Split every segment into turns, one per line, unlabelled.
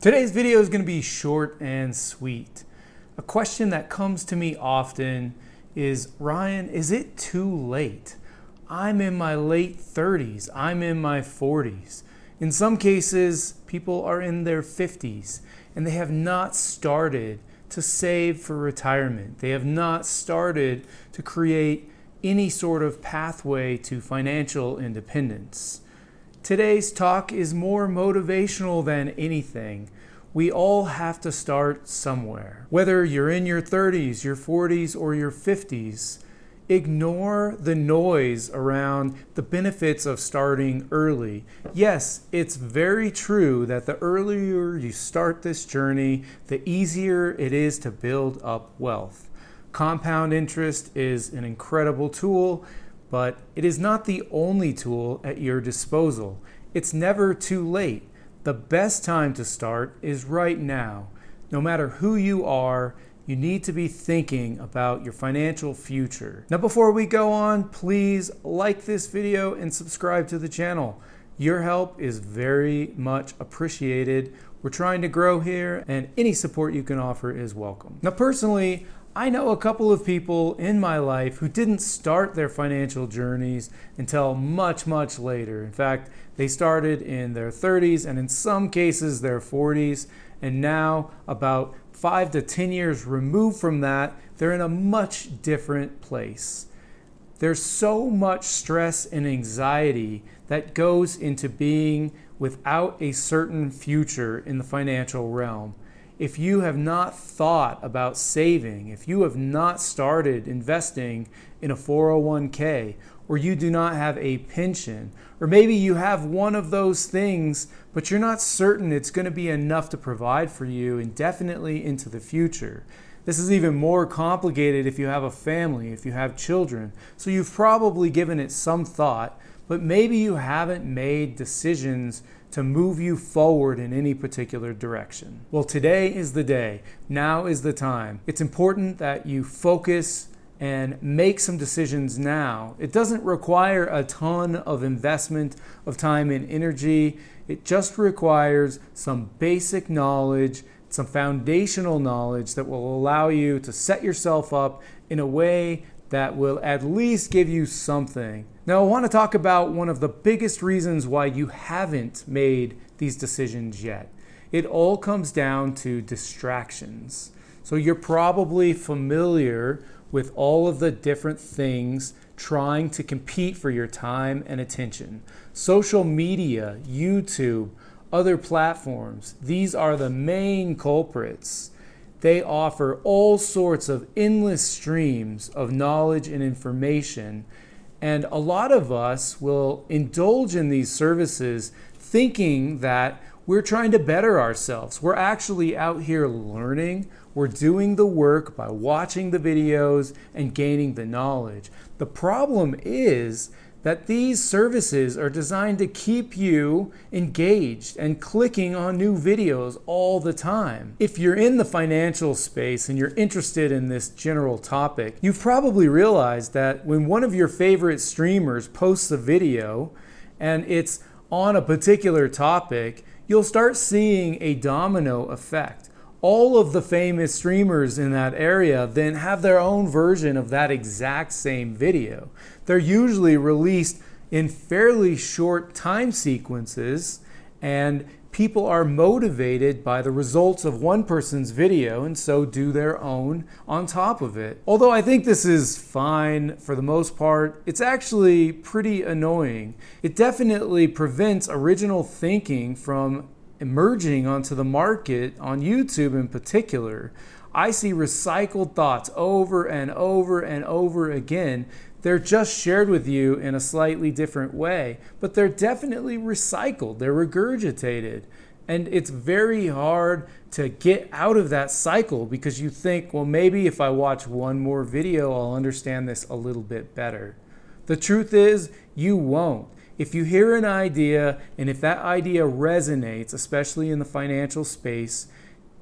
Today's video is going to be short and sweet. A question that comes to me often is, Ryan, is it too late? I'm in my late 30s. I'm in my 40s. In some cases, people are in their 50s and they have not started to save for retirement. They have not started to create any sort of pathway to financial independence. Today's talk is more motivational than anything. We all have to start somewhere. Whether you're in your 30s, your 40s, or your 50s, ignore the noise around the benefits of starting early. Yes, it's very true that the earlier you start this journey, the easier it is to build up wealth. Compound interest is an incredible tool, but it is not the only tool at your disposal. It's never too late. The best time to start is right now. No matter who you are, you need to be thinking about your financial future. Now, before we go on, please like this video and subscribe to the channel. Your help is very much appreciated. We're trying to grow here, and any support you can offer is welcome. Now, personally, I know a couple of people in my life who didn't start their financial journeys until much, much later. In fact, they started in their 30s and in some cases their 40s, and now about 5 to 10 years removed from that, they're in a much different place. There's so much stress and anxiety that goes into being without a certain future in the financial realm. If you have not thought about saving, if you have not started investing in a 401k, or you do not have a pension, or maybe you have one of those things, but you're not certain it's going to be enough to provide for you indefinitely into the future. This is even more complicated if you have a family, if you have children. So you've probably given it some thought, but maybe you haven't made decisions to move you forward in any particular direction. Well, today is the day. Now is the time. It's important that you focus and make some decisions now. It doesn't require a ton of investment of time and energy. It just requires some basic knowledge, some foundational knowledge that will allow you to set yourself up in a way that will at least give you something. Now, I want to talk about one of the biggest reasons why you haven't made these decisions yet. It all comes down to distractions. So you're probably familiar with all of the different things trying to compete for your time and attention. Social media, YouTube, other platforms, these are the main culprits. They offer all sorts of endless streams of knowledge and information, and a lot of us will indulge in these services thinking that we're trying to better ourselves. We're actually out here learning. We're doing the work by watching the videos and gaining the knowledge. The problem is that these services are designed to keep you engaged and clicking on new videos all the time. If you're in the financial space and you're interested in this general topic, you've probably realized that when one of your favorite streamers posts a video and it's on a particular topic, you'll start seeing a domino effect. All of the famous streamers in that area then have their own version of that exact same video. They're usually released in fairly short time sequences, and people are motivated by the results of one person's video and so do their own on top of it. Although I think this is fine for the most part, it's actually pretty annoying. It definitely prevents original thinking from emerging onto the market on YouTube in particular. I see recycled thoughts over and over and over again. They're just shared with you in a slightly different way, but they're definitely recycled. They're regurgitated. And it's very hard to get out of that cycle because you think, well, maybe if I watch one more video, I'll understand this a little bit better. The truth is, you won't. If you hear an idea, and if that idea resonates, especially in the financial space,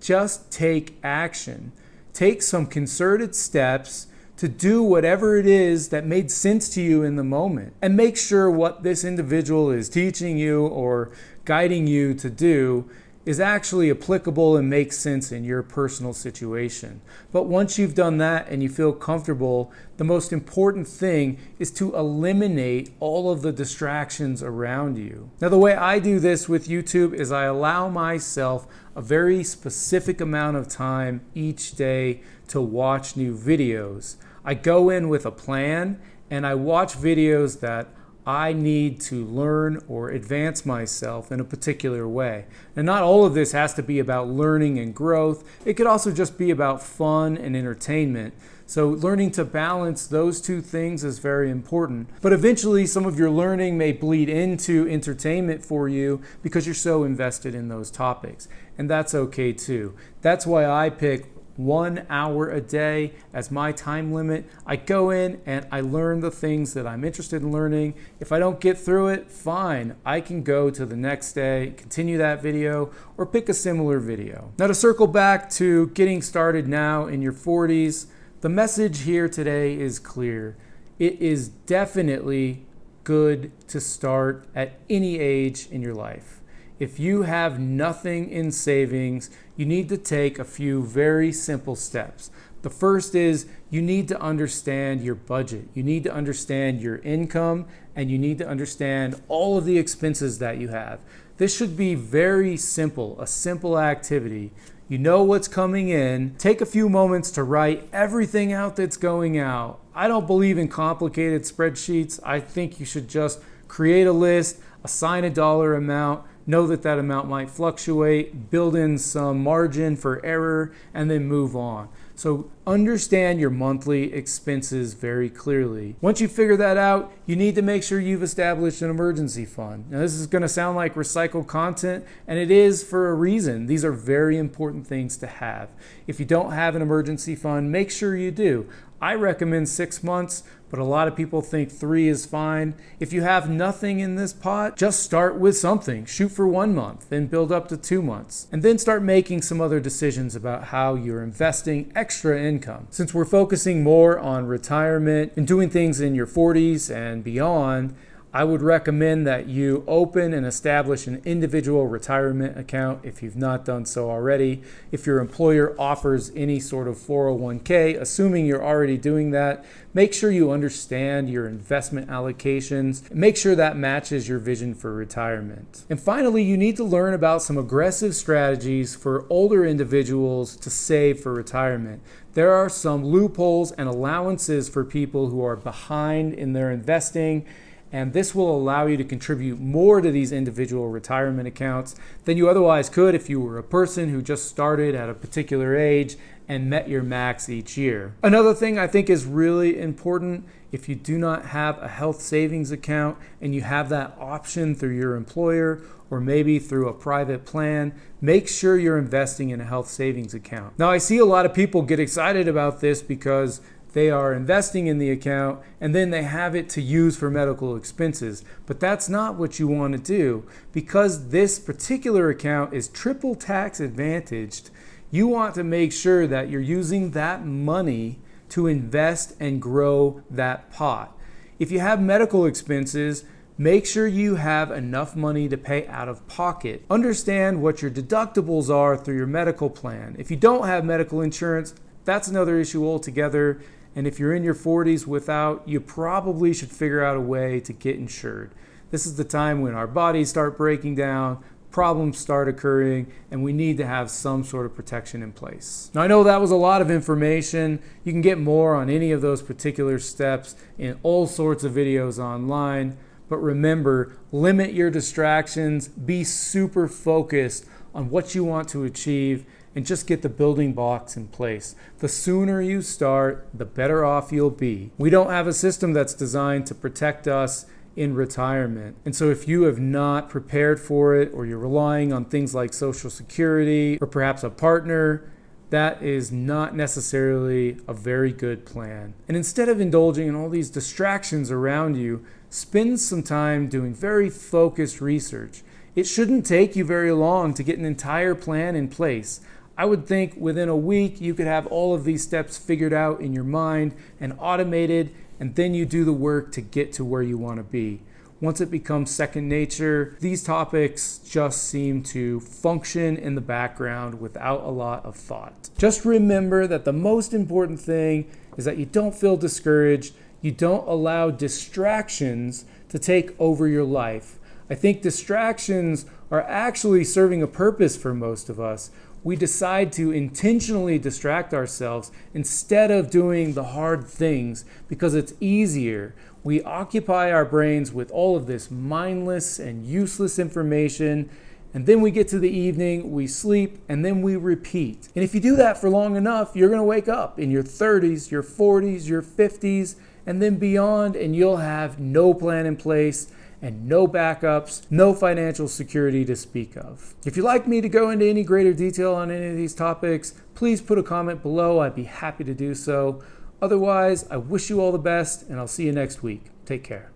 just take action. Take some concerted steps to do whatever it is that made sense to you in the moment. And make sure what this individual is teaching you or guiding you to do is actually applicable and makes sense in your personal situation. But once you've done that and you feel comfortable, the most important thing is to eliminate all of the distractions around you. Now, the way I do this with YouTube is I allow myself a very specific amount of time each day to watch new videos. I go in with a plan and I watch videos that I need to learn or advance myself in a particular way. And not all of this has to be about learning and growth. It could also just be about fun and entertainment. So learning to balance those two things is very important. But eventually some of your learning may bleed into entertainment for you because you're so invested in those topics. And that's okay too. That's why I pick 1 hour a day as my time limit. I go in and I learn the things that I'm interested in learning. If I don't get through it, fine. I can go to the next day, continue that video, or pick a similar video. Now, to circle back to getting started now in your 40s, the message here today is clear. It is definitely good to start at any age in your life. If you have nothing in savings, you need to take a few very simple steps. The first is you need to understand your budget. You need to understand your income, and you need to understand all of the expenses that you have. This should be very simple, a simple activity. You know what's coming in. Take a few moments to write everything out that's going out. I don't believe in complicated spreadsheets. I think you should just create a list, assign a dollar amount, know that that amount might fluctuate, build in some margin for error, and then move on. So understand your monthly expenses very clearly. Once you figure that out, you need to make sure you've established an emergency fund. Now, this is going to sound like recycled content, and it is for a reason. These are very important things to have. If you don't have an emergency fund, make sure you do. I recommend 6 months, but a lot of people think 3 is fine. If you have nothing in this pot, just start with something. Shoot for 1 month, then build up to 2 months, and then start making some other decisions about how you're investing extra income. Since we're focusing more on retirement and doing things in your 40s and beyond, I would recommend that you open and establish an individual retirement account if you've not done so already. If your employer offers any sort of 401k, assuming you're already doing that, make sure you understand your investment allocations. Make sure that matches your vision for retirement. And finally, you need to learn about some aggressive strategies for older individuals to save for retirement. There are some loopholes and allowances for people who are behind in their investing, and this will allow you to contribute more to these individual retirement accounts than you otherwise could if you were a person who just started at a particular age and met your max each year. Another thing I think is really important, if you do not have a health savings account and you have that option through your employer or maybe through a private plan, make sure you're investing in a health savings account. Now, I see a lot of people get excited about this because they are investing in the account and then they have it to use for medical expenses. But that's not what you want to do. Because this particular account is triple tax advantaged, you want to make sure that you're using that money to invest and grow that pot. If you have medical expenses, make sure you have enough money to pay out of pocket. Understand what your deductibles are through your medical plan. If you don't have medical insurance, that's another issue altogether. And if you're in your 40s without, you probably should figure out a way to get insured. This is the time when our bodies start breaking down, problems start occurring, and we need to have some sort of protection in place. Now, I know that was a lot of information. You can get more on any of those particular steps in all sorts of videos online. But remember, limit your distractions, be super focused on what you want to achieve, and just get the building blocks in place. The sooner you start, the better off you'll be. We don't have a system that's designed to protect us in retirement. And so if you have not prepared for it, or you're relying on things like Social Security or perhaps a partner, that is not necessarily a very good plan. And instead of indulging in all these distractions around you, spend some time doing very focused research. It shouldn't take you very long to get an entire plan in place. I would think within a week you could have all of these steps figured out in your mind and automated, and then you do the work to get to where you want to be. once it becomes second nature, these topics just seem to function in the background without a lot of thought. Just remember that the most important thing is that you don't feel discouraged. You don't allow distractions to take over your life. I think distractions are actually serving a purpose for most of us. We decide to intentionally distract ourselves instead of doing the hard things because it's easier. We occupy our brains with all of this mindless and useless information, and then we get to the evening, we sleep, and then we repeat. And if you do that for long enough, you're going to wake up in your 30s, your 40s, your 50s, and then beyond, and you'll have no plan in place and no backups, no financial security to speak of. If you'd like me to go into any greater detail on any of these topics, please put a comment below. I'd be happy to do so. Otherwise, I wish you all the best, and I'll see you next week. Take care.